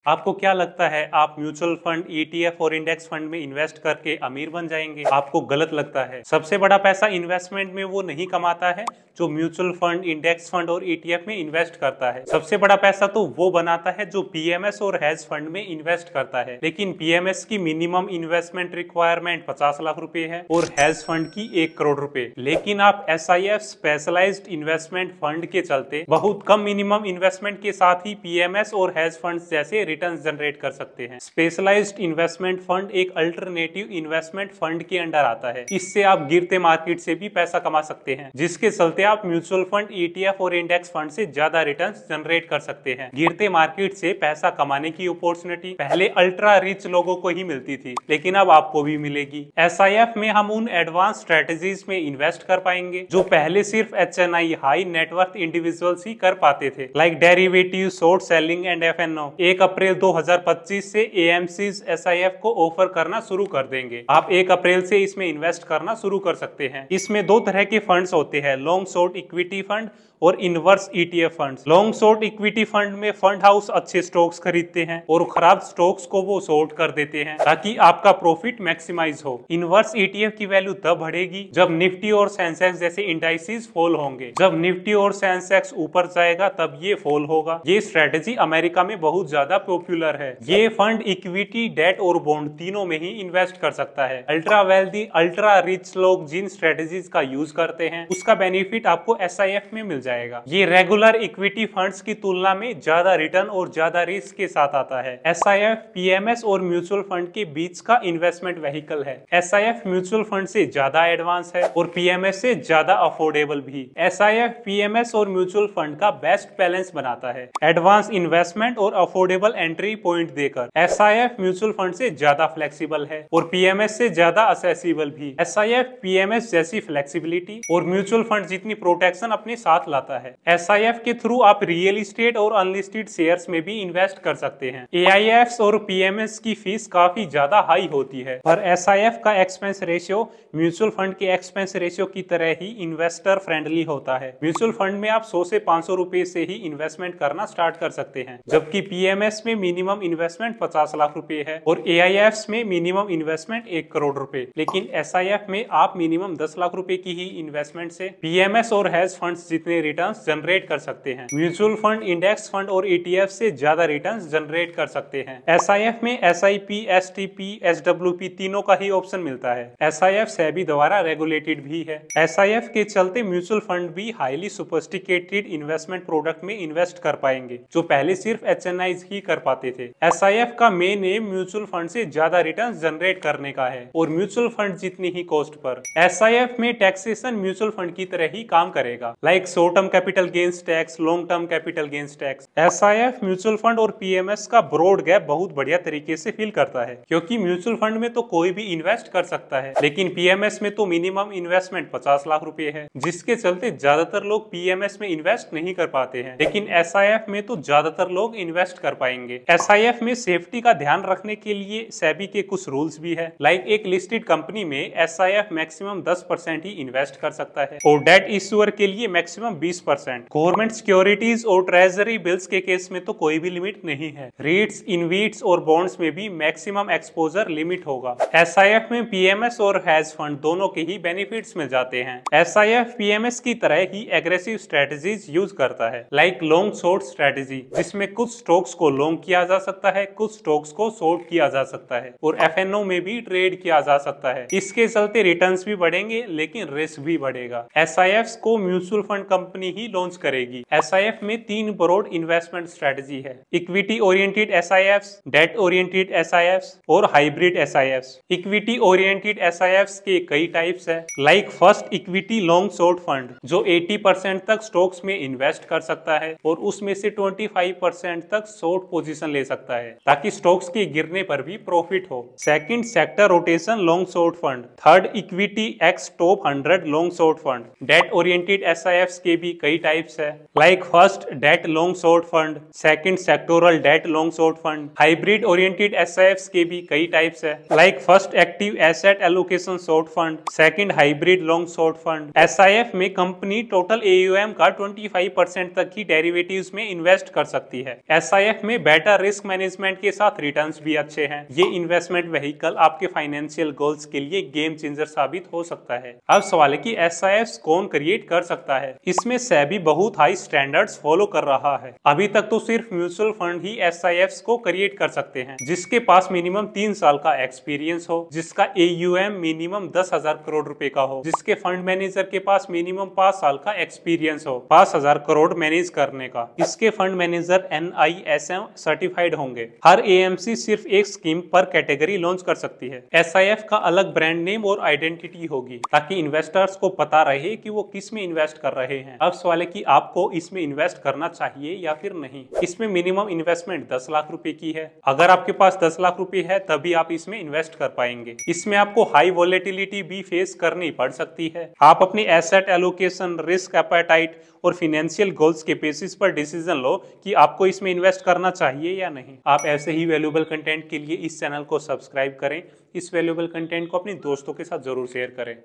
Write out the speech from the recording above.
आपको क्या लगता है आप म्यूचुअल फंड, ईटीएफ और इंडेक्स फंड में इन्वेस्ट करके अमीर बन जाएंगे? आपको गलत लगता है। सबसे बड़ा पैसा इन्वेस्टमेंट में वो नहीं कमाता है जो म्यूचुअल फंड, इंडेक्स फंड और ईटीएफ में इन्वेस्ट करता है। सबसे बड़ा पैसा तो वो बनाता है जो पीएमएस और हेज फंड में इन्वेस्ट करता है। लेकिन पीएमएस की मिनिमम इन्वेस्टमेंट रिक्वायरमेंट 50 लाख रुपए है और हेज फंड की 1 करोड़ रुपए। लेकिन आप एसआईएफ, स्पेशलाइज्ड इन्वेस्टमेंट फंड के चलते बहुत कम मिनिमम इन्वेस्टमेंट के साथ ही पीएमएस और हेज फंड जैसे रिटर्न्स जनरेट कर सकते हैं। स्पेशलाइज्ड इन्वेस्टमेंट फंड एक अल्टरनेटिव इन्वेस्टमेंट फंड के अंडर आता है। इससे आप गिरते मार्केट से भी पैसा कमा सकते हैं, जिसके चलते आप म्यूचुअल फंड, ईटीएफ और इंडेक्स फंड से ज्यादा रिटर्न्स जनरेट कर सकते हैं। गिरते मार्केट से पैसा कमाने की अपॉर्चुनिटी पहले अल्ट्रा रिच लोगों को ही मिलती थी, लेकिन अब आपको भी मिलेगी। एसआईएफ में हम उन एडवांस स्ट्रेटेजीज में इन्वेस्ट कर पाएंगे जो पहले सिर्फ एचएनआई, हाई नेटवर्थ इंडिविजुअल्स ही कर पाते थे, like derivative, short selling and FNO. 1 अप्रैल 2025 से एएमसीज एसआईएफ को ऑफर करना शुरू कर देंगे। आप 1 अप्रैल से इसमें इन्वेस्ट करना शुरू कर सकते हैं। इसमें 2 तरह के फंड्स होते हैं, लॉन्ग शॉर्ट इक्विटी फंड और inverse ETF funds. Long short equity fund में फंड हाउस अच्छे स्टॉक्स खरीदते हैं और खराब स्टॉक्स को वो शॉर्ट कर देते हैं ताकि आपका प्रॉफिट मैक्सिमाइज हो। इनवर्स ईटीएफ की वैल्यू तब बढ़ेगी जब निफ्टी और सेंसेक्स जैसे इंडाइसेस फॉल होंगे। जब निफ्टी और सेंसेक्स ऊपर जाएगा तब ये फॉल होगा। ये स्ट्रेटेजी अमेरिका में बहुत ज्यादा पॉपुलर है। ये फंड इक्विटी, डेट और बॉन्ड तीनों में ही इन्वेस्ट कर सकता है। अल्ट्रा वेल्दी, अल्ट्रा रिच लोग जिन स्ट्रेटेजीज का यूज करते हैं उसका बेनिफिट आपको एसआईएफ में मिल जाएगा। ये रेगुलर इक्विटी फंड्स की तुलना में ज्यादा रिटर्न और ज्यादा रिस्क के साथ आता है। एसआईएफ पीएमएस और म्यूचुअल फंड के बीच का इन्वेस्टमेंट व्हीकल है। एसआईएफ म्यूचुअल फंड से ज्यादा एडवांस है और पीएमएस से ज्यादा अफोर्डेबल भी। एसआईएफ पीएमएस और म्यूचुअल फंड का बेस्ट बैलेंस बनाता है, एडवांस इन्वेस्टमेंट और अफोर्डेबल एंट्री पॉइंट देकर। एसआईएफ म्यूचुअल फंड से ज्यादा फ्लेक्सिबल है और पीएमएस से ज्यादा असेसिबल भी। एसआईएफ पीएमएस जैसी फ्लेक्सिबिलिटी और म्यूचुअल फंड जितनी प्रोटेक्शन अपने साथ लाता है। एसआईएफ के थ्रू आप रियल एस्टेट और अनलिस्टेड शेयर्स में भी इन्वेस्ट कर सकते हैं। एआईएफ्स और पीएमएस की फीस काफी ज्यादा हाई होती है, पर एसआईएफ का एक्सपेंस रेशियो म्यूचुअल फंड के एक्सपेंस रेशियो की तरह ही इन्वेस्टर फ्रेंडली होता है। म्यूचुअल फंड में आप 100 से 500 रुपए से ही इन्वेस्टमेंट करना स्टार्ट कर सकते हैं, जबकि पीएमएस में मिनिमम इन्वेस्टमेंट 50 लाख रुपए है और एआईएफ्स में मिनिमम इन्वेस्टमेंट 1 करोड़ रुपए। लेकिन एसआईएफ में आप मिनिमम 10 लाख रुपए की ही इन्वेस्टमेंट से पीएमएस और हेज फंड्स जितने रिटर्न्स जनरेट कर सकते हैं। म्यूचुअल फंड, इंडेक्स फंड और ईटीएफ से ज्यादा रिटर्न्स जनरेट कर सकते हैं। एसआईएफ में एसआईपी, एसटीपी, एसडब्ल्यूपी तीनों का ही ऑप्शन मिलता है। एसआईएफ सेबी द्वारा रेगुलेटेड भी है। एसआईएफ के चलते म्यूचुअल फंड भी हाईली सोफिस्टिकेटेड इन्वेस्टमेंट प्रोडक्ट में इन्वेस्ट कर पाएंगे जो पहले सिर्फ एचएनआईज ही कर पाते थे। एसआईएफ का मेन एम म्यूचुअल फंड से ज्यादा रिटर्न्स जनरेट करने का है और म्यूचुअल फंड जितनी ही कॉस्ट पर। एसआईएफ में टैक्सेशन म्यूचुअल फंड की तरह ही काम करेगा, like short term capital gains tax, long term capital gains tax. SIF mutual fund और पीएमएस का ब्रॉड गैप बहुत बढ़िया तरीके से फिल करता है, क्योंकि म्यूचुअल फंड में तो कोई भी इन्वेस्ट कर सकता है, लेकिन पीएमएस में तो मिनिमम इन्वेस्टमेंट 50 लाख रुपए है, जिसके चलते ज्यादातर लोग पीएमएस में इन्वेस्ट नहीं कर पाते हैं। लेकिन एसआईएफ में तो ज्यादातर लोग इन्वेस्ट कर पाएंगे। एसआईएफ में सेफ्टी का ध्यान रखने के लिए सेबी के कुछ रूल्स भी है, लाइक एक लिस्टेड कंपनी में एसआईएफ मैक्सिमम 10% ही इन्वेस्ट कर सकता है और डेट इश्यूअर के लिए मैक्सिमम 20%। गवर्नमेंट सिक्योरिटीज और ट्रेजरी बिल्स के केस में तो कोई भी लिमिट नहीं है। रीट्स, इनवीट्स और बॉन्ड्स में भी मैक्सिमम एक्सपोजर लिमिट होगा। एसआईएफ में पीएमएस और हेज फंड दोनों के ही बेनिफिट्स मिल जाते हैं। एसआईएफ पीएमएस की तरह ही एग्रेसिव स्ट्रेटजीज यूज करता है, लाइक लॉन्ग शॉर्ट स्ट्रेटजी, जिसमें कुछ स्टॉक्स को लॉन्ग किया जा सकता है, कुछ स्टॉक्स को शॉर्ट किया जा सकता है और एफएनओ में भी ट्रेड किया जा सकता है। इसके चलते रिटर्न्स भी बढ़ेंगे लेकिन रिस्क भी बढ़ेगा। एसआईएफ को म्यूचुअल फंड कंपनी ही लॉन्च करेगी। एसआईएफ में 3 ब्रॉड इन्वेस्टमेंट स्ट्रेटजी है, इक्विटी ओरिएंटेड एसआईएफ्स, डेट ओरिएंटेड एसआईएफ्स और हाइब्रिड एसआईएफ्स। इक्विटी ओरिएंटेड एसआईएफ्स के कई टाइप्स है, like first equity long short fund, जो 80% तक स्टॉक्स में इन्वेस्ट कर सकता है और उसमें से 25% तक शॉर्ट पोजीशन ले सकता है ताकि स्टॉक्स के गिरने पर भी प्रॉफिट हो। Second, sector rotation long short fund. Third, equity ex top 100 long short fund. Debt oriented SIFs के भी भी कई टाइप्स है, like first debt long short fund, second sectoral debt long short fund. Hybrid oriented SIFs के भी कई types है, like first active asset allocation short fund, second hybrid long short fund. SIF में कंपनी टोटल एयूएम का 25% तक ही derivatives में invest कर सकती है। एसआईएफ में बेटर रिस्क मैनेजमेंट के साथ रिटर्न्स भी अच्छे हैं। ये इन्वेस्टमेंट व्हीकल आपके फाइनेंशियल गोल्स के लिए गेम चेंजर साबित हो सकता है। अब सवाल है कि एसआईएफ कौन क्रिएट कर सकता है। इसमें सेबी बहुत हाई स्टैंडर्ड्स फॉलो कर रहा है। अभी तक तो सिर्फ म्यूचुअल फंड ही एसआईएफ को क्रिएट कर सकते हैं जिसके पास मिनिमम 3 साल का एक्सपीरियंस हो, जिसका एयूएम मिनिमम 10,000 करोड़ रुपए का हो, जिसके फंड मैनेजर के पास मिनिमम 5 साल का एक्सपीरियंस हो 5,000 करोड़ मैनेज करने का। इसके फंड मैनेजर NISM सर्टिफाइड होंगे। हर एएमसी सिर्फ एक स्कीम पर कैटेगरी लॉन्च कर सकती है। एसआईएफ का अलग ब्रांड नेम और आइडेंटिटी होगी ताकि इन्वेस्टर्स को पता रहे कि वो किस में इन्वेस्ट कर रहे हैं। अब सवाल है कि आपको इसमें इन्वेस्ट करना चाहिए या फिर नहीं। इसमें मिनिमम इन्वेस्टमेंट 10 लाख रुपए की है। अगर आपके पास 10 लाख रुपए है तभी आप इसमें इन्वेस्ट कर पाएंगे। इसमें आपको हाई वोलेटिलिटी भी फेस करनी पड़ सकती है। आप अपनी एसेट एलोकेशन, रिस्क एपेटाइट और फाइनेंशियल गोल्स के बेसिस पर डिसीजन लो कि आपको इसमें इन्वेस्ट करना चाहिए या नहीं। आप ऐसे ही वैल्यूएबल कंटेंट के लिए इस चैनल को सब्सक्राइब करें। इस वैल्यूएबल कंटेंट को अपने दोस्तों के साथ जरूर शेयर करें।